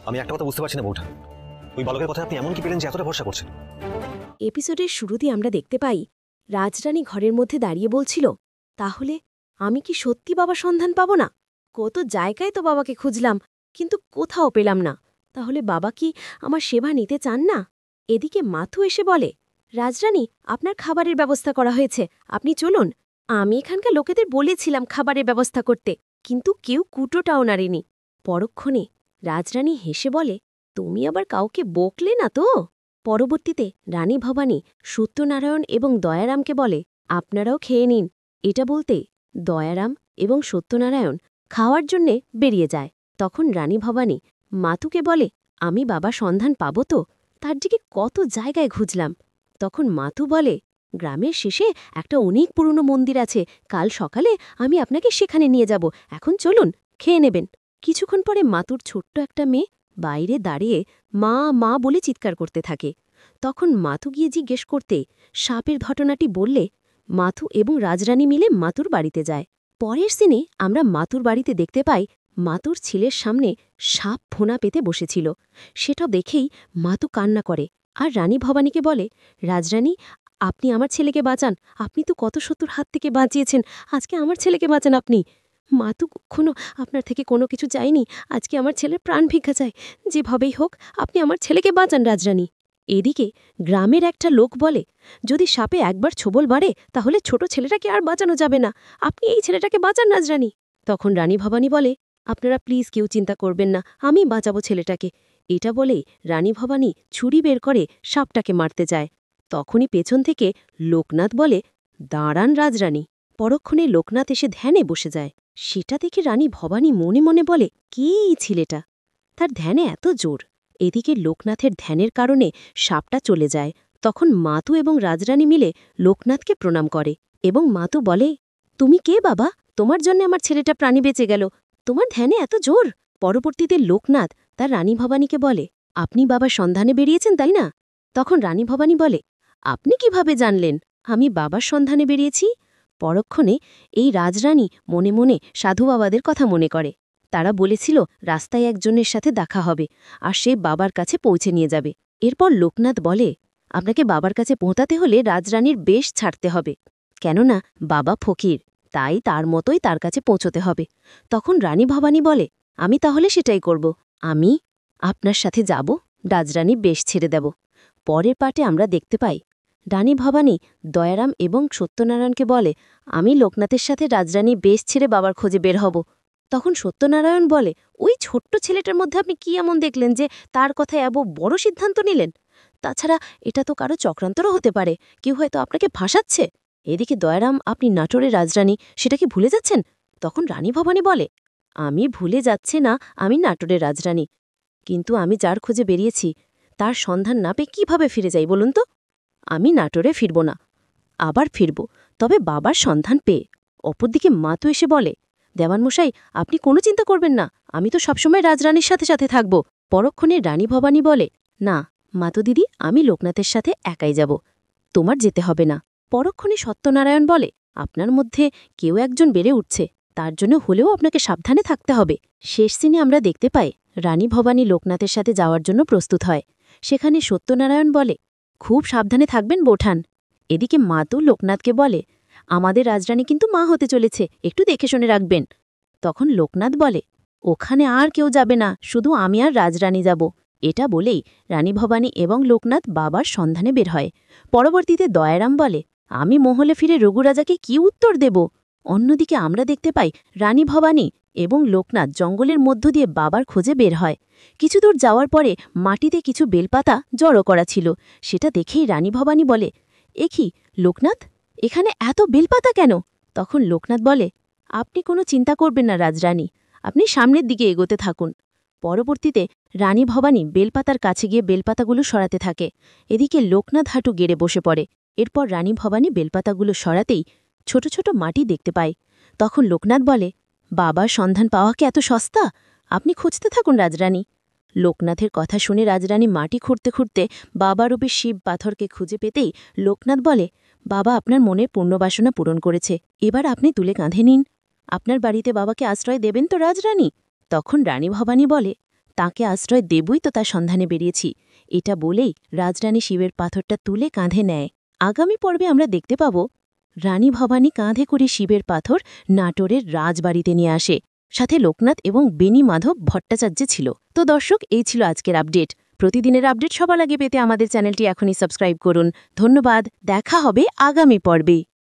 আমি একটা কথা বুঝতে পারছি না বৌঠান, ওই বালকের কথা আপনি এমন কি পেলেন যে এতটা ভরসা করছেন? এপিসোডের শুরুতে আমরা দেখতে পাই রাজরানী ঘরের মধ্যে দাঁড়িয়ে বলছিল, তাহলে আমি কি সত্যি বাবা সন্ধান পাব না? কত জায়গায় তো বাবাকে খুঁজলাম, কিন্তু কোথাও পেলাম না। তাহলে বাবা কি আমার সেবা নিতে চান না? এদিকে মাথু এসে বলে, রাজরানী, আপনার খাবারের ব্যবস্থা করা হয়েছে, আপনি চলুন। আমি এখানকার লোকেদের বলেছিলাম খাবারের ব্যবস্থা করতে, কিন্তু কেউ কুটোটাও নাড়েনি। পরক্ষণে রাজরানী হেসে বলে, তুমি আবার কাউকে বকলে না তো? পরবর্তীতে রানী ভবানী সত্যনারায়ণ এবং দয়ারামকে বলে, আপনারাও খেয়ে নিন। এটা বলতে দয়ারাম এবং সত্যনারায়ণ খাওয়ার জন্যে বেরিয়ে যায়। তখন রানী ভবানী মাতুকে বলে, আমি বাবা সন্ধান পাব তো? তার দিকে কত জায়গায় খুঁজলাম। তখন মাতু বলে, গ্রামের শেষে একটা অনেক পুরনো মন্দির আছে, কাল সকালে আমি আপনাকে সেখানে নিয়ে যাব, এখন চলুন, খেয়ে নেবেন। কিছুক্ষণ পরে মাতুর ছোট্ট একটা মেয়ে বাইরে দাঁড়িয়ে মা মা বলে চিৎকার করতে থাকে। তখন মাথু গিয়ে জিজ্ঞেস করতে সাপের ঘটনাটি বললে মাথু এবং রাজরানী মিলে মাতুর বাড়িতে যায়। পরের সিনে আমরা মাতুর বাড়িতে দেখতে পাই মাতুর ছেলের সামনে সাপ ফোনা পেতে বসেছিল। সেটা দেখেই মাতু কান্না করে আর রানী ভবানীকে বলে, রাজরানী, আপনি আমার ছেলেকে বাঁচান, আপনি তো কত শত্রুর হাত থেকে বাঁচিয়েছেন, আজকে আমার ছেলেকে বাঁচান আপনি। মাতু কখনো আপনার থেকে কোনো কিছু চাইনি, আজকে আমার ছেলের প্রাণ ভিক্ষা চায়, যেভাবেই হোক আপনি আমার ছেলেকে বাঁচান রাজরানী। এদিকে গ্রামের একটা লোক বলে, যদি সাপে একবার ছোবল মারে তাহলে ছোট ছেলেটাকে আর বাঁচানো যাবে না, আপনি এই ছেলেটাকে বাঁচান রাজরানী। তখন রানী ভবানী বলে, আপনারা প্লিজ কেউ চিন্তা করবেন না, আমি বাঁচাবো ছেলেটাকে। এটা বলেই রানী ভবানী ছুরি বের করে সাপটাকে মারতে যায়। তখনই পেছন থেকে লোকনাথ বলে, দাঁড়ান রাজরানী। পরক্ষণে লোকনাথ এসে ধ্যানে বসে যায়। সেটা দেখে রানী ভবানী মনে মনে বলে, কে এই ছেলেটা? তার ধ্যানে এত জোর। এদিকে লোকনাথের ধ্যানের কারণে সাপটা চলে যায়। তখন মাতু এবং রাজরানী মিলে লোকনাথকে প্রণাম করে এবং মাতু বলে, তুমি কে বাবা? তোমার জন্য আমার ছেলেটা প্রাণী বেঁচে গেল, তোমার ধ্যানে এত জোর। পরবর্তীতে লোকনাথ তার রানী ভবানীকে বলে, আপনি বাবার সন্ধানে বেরিয়েছেন তাই না? তখন রানী ভবানী বলে, আপনি কিভাবে জানলেন আমি বাবার সন্ধানে বেরিয়েছি? পরক্ষণে এই রাজরানী মনে মনে সাধু বাবাদের কথা মনে করে। তারা বলেছিল রাস্তায় একজনের সাথে দেখা হবে আর সে বাবার কাছে পৌঁছে নিয়ে যাবে। এরপর লোকনাথ বলে, আপনাকে বাবার কাছে পৌঁছাতে হলে রাজরানীর বেশ ছাড়তে হবে, কেননা বাবা ফকির, তাই তার মতোই তার কাছে পৌঁছতে হবে। তখন রানী ভবানী বলে, আমি তাহলে সেটাই করব, আমি আপনার সাথে যাব, রাজরানী বেশ ছেড়ে দেব। পরের পাটে আমরা দেখতে পাই রানী ভবানী দয়ারাম এবং সত্যনারায়ণকে বলে, আমি লোকনাথের সাথে রাজরানী বেশ ছেড়ে বাবার খোঁজে বের হব। তখন সত্যনারায়ণ বলে, ওই ছোট্ট ছেলেটার মধ্যে আপনি কি এমন দেখলেন যে তার কথায় এত বড় সিদ্ধান্ত নিলেন? তাছাড়া এটা তো কারো চক্রান্তরও হতে পারে, কেউ হয়তো আপনাকে ফাঁসাচ্ছে। এদিকে দয়ারাম, আপনি নাটোরের রাজরানী, সেটা কি ভুলে যাচ্ছেন? তখন রানী ভবানী বলে, আমি ভুলে যাচ্ছি না আমি নাটোরের রাজরানী, কিন্তু আমি যার খোঁজে বেরিয়েছি তার সন্ধান না পেয়ে কীভাবে ফিরে যাই বলুন তো? আমি নাটোরে ফিরব না, আবার ফিরব, তবে বাবার সন্ধান পেয়ে। অপরদিকে মাতু এসে বলে, দেওয়ানমশাই, আপনি কোনো চিন্তা করবেন না, আমি তো সবসময় রাজরানীর সাথে সাথে থাকব। পরক্ষণে রানী ভবানী বলে, না মাতু দিদি, আমি লোকনাথের সাথে একাই যাব, তোমার যেতে হবে না। পরক্ষণে সত্যনারায়ণ বলে, আপনার মধ্যে কেউ একজন বেড়ে উঠছে, তার জন্য হলেও আপনাকে সাবধানে থাকতে হবে। শেষ সিনে আমরা দেখতে পাই রানী ভবানী লোকনাথের সাথে যাওয়ার জন্য প্রস্তুত হয়। সেখানে সত্যনারায়ণ বলে, খুব সাবধানে থাকবেন বোঠান। এদিকে মাতু লোকনাথকে বলে, আমাদের রাজরানী কিন্তু মা হতে চলেছে, একটু দেখে শুনে রাখবেন। তখন লোকনাথ বলে, ওখানে আর কেউ যাবে না, শুধু আমি আর রাজরানী যাব। এটা বলেই রানী ভবানী এবং লোকনাথ বাবার সন্ধানে বের হয়। পরবর্তীতে দয়ারাম বলে, আমি মহলে ফিরে রঘুরাজাকে কি উত্তর দেব? অন্যদিকে আমরা দেখতে পাই রানী ভবানী এবং লোকনাথ জঙ্গলের মধ্য দিয়ে বাবার খোঁজে বের হয়। কিছু দূর যাওয়ার পরে মাটিতে কিছু বেলপাতা জড়ো করা ছিল। সেটা দেখেই রানী ভবানী বলে, এ কি লোকনাথ, এখানে এত বেলপাতা কেন? তখন লোকনাথ বলে, আপনি কোনো চিন্তা করবেন না রাজরানী, আপনি সামনের দিকে এগোতে থাকুন। পরবর্তীতে রানী ভবানী বেলপাতার কাছে গিয়ে বেলপাতাগুলো সরাতে থাকে। এদিকে লোকনাথ হাঁটু গেড়ে বসে পড়ে। এরপর রানী ভবানী বেলপাতাগুলো সরাতেই ছোট ছোট মাটি দেখতে পায়। তখন লোকনাথ বলে, বাবার সন্ধান পাওয়া কি এত সস্তা? আপনি খুঁজতে থাকুন রাজরানী। লোকনাথের কথা শুনে রাজরানী মাটি খুঁড়তে খুঁড়তে বাবারূপী শিব পাথরকে খুঁজে পেতেই লোকনাথ বলে, বাবা আপনার মনের পূর্ণবাসনা পূরণ করেছে, এবার আপনি তুলে কাঁধে নিন। আপনার বাড়িতে বাবাকে আশ্রয় দেবেন তো রাজরানী? তখন রানী ভবানী বলে, তাকে আশ্রয় দেবই তো তার সন্ধানে বেরিয়েছি। এটা বলেই রাজরানী শিবের পাথরটা তুলে কাঁধে নেয়। আগামী পর্বে আমরা দেখতে পাব রানী ভবানী কাঁধে করে শিবের পাথর নাটোরের রাজবাড়িতে নিয়ে আসে। সাথে লোকনাথ এবং বেনি মাধব ভট্টাচার্য ছিল। তো দর্শক, এই ছিল আজকের আপডেট। প্রতিদিনের আপডেট সবার আগে পেতে আমাদের চ্যানেলটি এখনই সাবস্ক্রাইব করুন। ধন্যবাদ, দেখা হবে আগামী পর্বে।